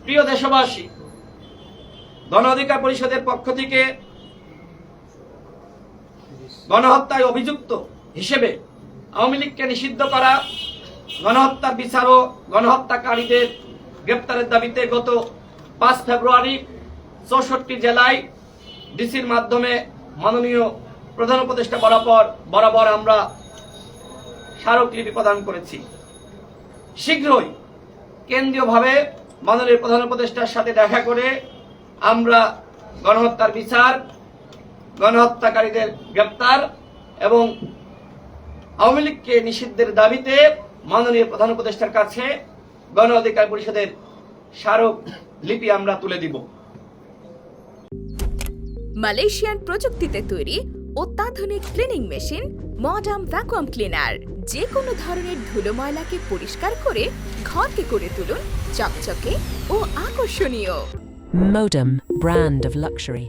প্রিয় দেশবাসী, গণ অধিকার পরিষদের পক্ষ থেকে গণহত্যায় অভিযুক্ত হিসেবে আওয়ামী লীগকে নিষিদ্ধ করা, গণহত্যার বিচার ও গণহত্যাকারীদের গ্রেপ্তারের দাবিতে গত 5 ফেব্রুয়ারি 64 জেলায় ডিসির মাধ্যমে মাননীয় প্রধান উপদেষ্টা বরাবর আমরা স্মারকলিপি প্রদান করেছি। শীঘ্রই কেন্দ্রীয়ভাবে মাননীয় প্রধান উপদেষ্টার সাথে দেখা করে আমরা গণহত্যার বিচার, গণহত্যাকারীদের গ্রেপ্তার এবং আওয়ামী লীগকে নিষিদ্ধের দাবিতে মাননীয় প্রধান উপদেষ্টার কাছে গণ অধিকার পরিষদের স্মারকলিপি আমরা তুলে দিব। মালয়েশিয়ান প্রযুক্তিতে তৈরি অত্যাধুনিক cleaning machine modern vacuum cleaner যে কোনো ধরনের ধুলো ময়লাকে পরিষ্কার করে ঘরকে করে তুলুন চকচকে ও আকর্ষণীয়। Modem, brand of luxury.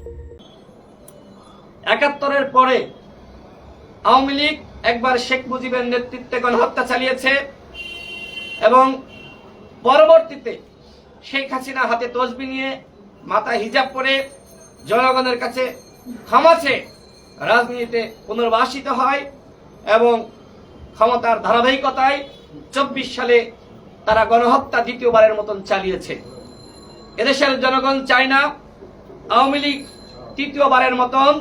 ৭১-এর পরে আওয়ামী লীগ একবার শেখ মুজিবের নেতৃত্বে গণহত্যা চালিয়েছে এবং পরবর্তীতে শেখ হাসিনা হাতে তসবি নিয়ে মাথায় হিজাব পরে জনগণের কাছে ক্ষমা চেয়ে রাজনীতিতে পুনর্বাসিত হয় এবং ক্ষমতার ধারাবাহিকতায় ২৪ সালে তারা গণহত্যা দ্বিতীয়বারের মতন চালিয়েছে। এদেশের জনগণ চায় না আওয়ামী লীগ তৃতীয়বারের মতন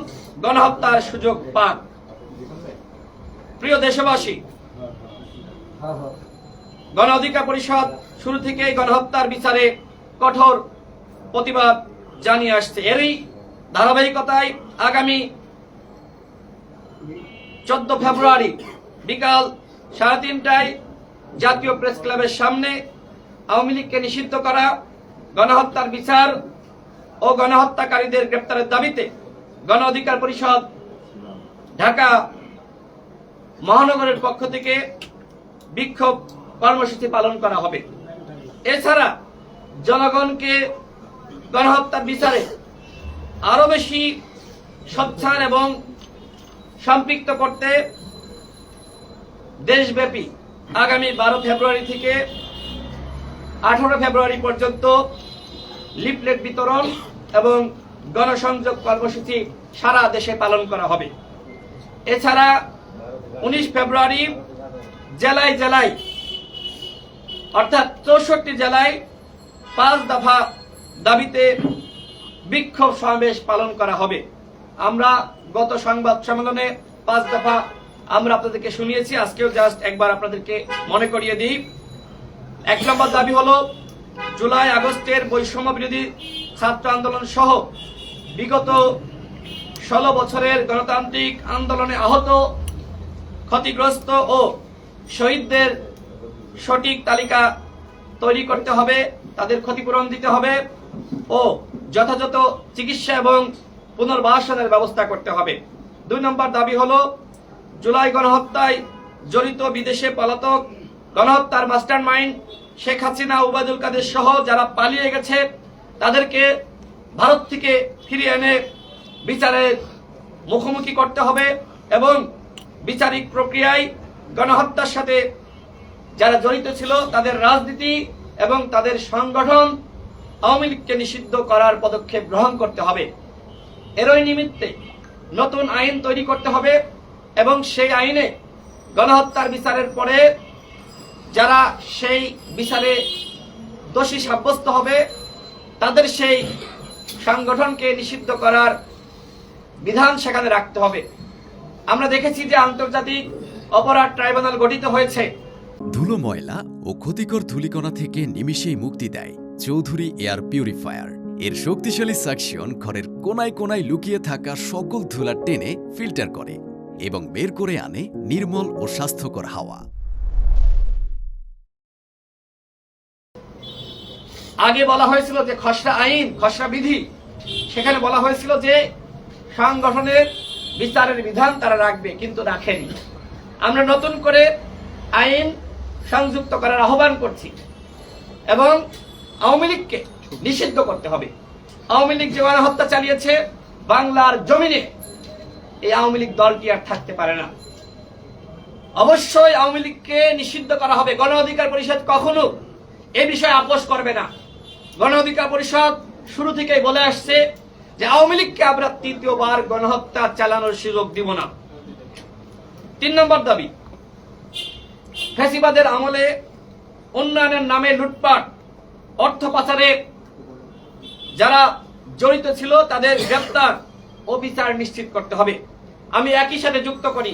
গণহত্যার সুযোগ পাক। প্রিয় দেশবাসী, গণ অধিকার পরিষদ শুরু থেকেই গণহত্যার বিচারে কঠোর প্রতিবাদ জানিয়ে আসছে। এরই ধারাবাহিকতায় আগামী 14 ফেব্রুয়ারি বিকাল 3:30টায় জাতীয় প্রেস ক্লাবের সামনে আওয়ামী লীগকে নিষিদ্ধ করা, গণহত্যার বিচার ও গণহত্যাকারীদের গ্রেপ্তারের দাবিতে গণ অধিকার পরিষদ ঢাকা মহানগরের পক্ষ থেকে বিক্ষোভ কর্মসূচি পালন করা হবে। এছাড়া জনগণকে গণহত্যার বিচারে আরো বেশি সোচ্চার এবং সম্পৃক্ত করতে দেশব্যাপী আগামী 12 ফেব্রুয়ারি থেকে 18 ফেব্রুয়ারি পর্যন্ত লিফলেট বিতরণ এবং গণসংযোগ কর্মসূচি সারা দেশে পালন করা হবে। এছাড়া 19 ফেব্রুয়ারি জেলায় জেলায় অর্থাৎ 64 জেলায় 5 দফা দাবিতে বিক্ষোভ সমাবেশ পালন করা হবে। আমরা গত সংবাদ সম্মেলনে 5 দফা আমরা আপনাদেরকে শুনিয়েছি, আজকেও জাস্ট একবার আপনাদেরকে মনে করিয়ে দিই। 1 নম্বর দাবি হলো জুলাই আগস্টের বৈষম্য বিরোধী ছাত্র আন্দোলন সহ বিগত 16 বছরের গণতান্ত্রিক আন্দোলনে আহত, ক্ষতিগ্রস্ত ও শহীদদের সঠিক তালিকা তৈরি করতে হবে, তাদের ক্ষতিপূরণ দিতে হবে ও যথাযথ চিকিৎসা এবং পুনর্বাসনের ব্যবস্থা করতে হবে। 2 নম্বর দাবি হলো জুলাই গণহত্যায় জড়িত বিদেশে পলাতক গণহত্যার মাস্টারমাইন্ড শেখ হাসিনা, ওবায়দুল কাদের সহ যারা পালিয়ে গেছে তাদেরকে ভারত থেকে ফিরিয়ে এনে বিচারের মুখোমুখি করতে হবে এবং বিচারিক প্রক্রিয়ায় গণহত্যার সাথে যারা জড়িত ছিল তাদের রাজনীতি এবং তাদের সংগঠন আওয়ামী লীগকে নিষিদ্ধ করার পদক্ষেপ গ্রহণ করতে হবে। এরই নিমিত্তে নতুন আইন তৈরি করতে হবে এবং সেই আইনে গণহত্যার বিচারের পরে যারা সেই বিচারে দোষী সাব্যস্ত হবে তাদের সেই সংগঠনকে নিষিদ্ধ করার বিধান সেখানে রাখতে হবে। আমরা দেখেছি যে আন্তর্জাতিক অপরাধ ট্রাইব্যুনাল গঠিত হয়েছে। ধুলো, ময়লা ও ক্ষতিকর ধূলিকণা থেকে নিমিষেই মুক্তি দেয় চৌধুরী এয়ার পিউরিফায়ার। এর শক্তিশালী সাকশন ঘরের কোনায় কোনায় লুকিয়ে থাকা সকল ধুলা টেনে ফিল্টার করে এবং বের করে আনে নির্মল ও স্বাস্থ্যকর হাওয়া। আগে বলা হয়েছিল যে খসড়া আইন, খসড়া বিধি, সেখানে বলা হয়েছিল যে সংগঠনের বিচারের বিধান তারা রাখবে, কিন্তু রাখেনি। আমরা নতুন করে আইন সংযুক্ত করার আহ্বান করছি এবং আওয়ামী লীগকে নিষিদ্ধ করতে হবে। আওয়ামী লীগ যে গণহত্যা চালিয়েছে বাংলার জমিনে, এই আওয়ামী লীগ দলটি আর থাকতে পারে না। অবশ্যই আওয়ামী লীগকে নিষিদ্ধ করা হবে। গণ অধিকার পরিষদ কখনো এ বিষয়ে আপোষ করবে না। গণ অধিকার পরিষদ শুরু থেকেই বলে আসছে যে আওয়ামী লীগকে আমরা তৃতীয়বার গণহত্যা চালানোর সুযোগ দিব না। 3 নম্বর দাবি, ফ্যাসিবাদের আমলে উন্নয়নের নামে লুটপাট, অর্থ পাচারে যারা জড়িত ছিল তাদের গ্রেফতার ও বিচার নিশ্চিত করতে হবে। আমি একই সাথে যুক্ত করি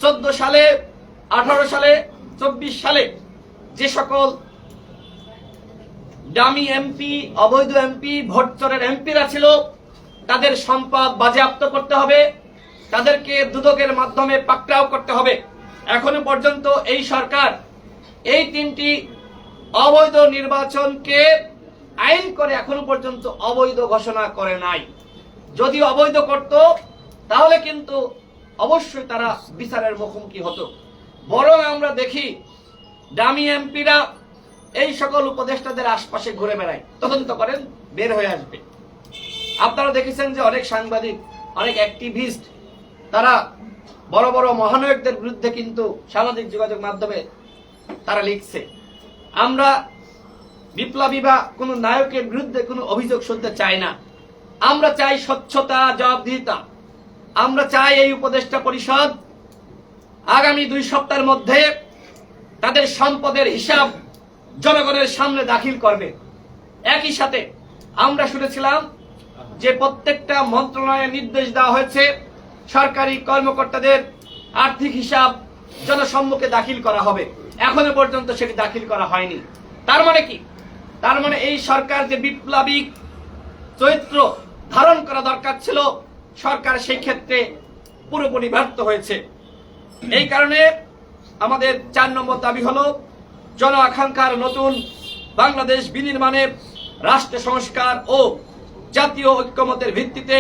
14 সালে, 18 সালে, 24 সালে যে সকল ডামি এমপি, অবৈধ এমপি, ভোট চোরের এমপিরা ছিল তাদের সম্পদ বাজেয়াপ্ত করতে হবে, তাদেরকে দুদকের মাধ্যমে পাকড়াও করতে হবে। এখনো পর্যন্ত এই সরকার এই 3টি অবৈধ নির্বাচনকে আইন করে এখনো পর্যন্ত অবৈধ ঘোষণা করে নাই। যদি অবৈধ করত তাহলে কিন্তু অবশ্যই তারা বিচারের মুখোমুখি হতো। বরং আমরা দেখি ডামি এমপিরা এই সকল উপদেষ্টাদের আশপাশে ঘুরে বেড়ায়, তদন্ত করেন, বের হয়ে আসবে। আপনারা দেখেছেন যে অনেক সাংবাদিক, অনেক অ্যাক্টিভিস্ট তারা বড় বড় মহানায়কদের বিরুদ্ধে কিন্তু সামাজিক যোগাযোগ মাধ্যমে তারা লিখছে। আমরা বিপ্লবী বা কোনো নায়কের বিরুদ্ধে কোনো অভিযোগ শুনতে চাই না। আমরা চাই স্বচ্ছতা, জবাবদিহিতা। আমরা চাই এই উপদেষ্টা পরিষদ আগামী 2 সপ্তাহের মধ্যে তাদের সম্পদের হিসাব জনগণের সামনে দাখিল করবে। একই সাথে আমরা শুনেছিলাম যে প্রত্যেকটা মন্ত্রণালয়ে নির্দেশ দেওয়া হয়েছে সরকারি কর্মকর্তাদের আর্থিক হিসাব জনসম্মুখে দাখিল করা হবে। এখনো পর্যন্ত সেটি দাখিল করা হয়নি। তার মানে কি? তার মানে এই সরকার যে বিপ্লবী চরিত্র ধারণ করা দরকার ছিল, সরকার সেই ক্ষেত্রে পুরোপুরি ব্যর্থ হয়েছে। এই কারণে আমাদের 4 নম্বর দাবি হলো জন আকাঙ্ক্ষার নতুন বাংলাদেশ বিনির্মাণে রাষ্ট্র সংস্কার ও জাতীয় ঐক্যমতের ভিত্তিতে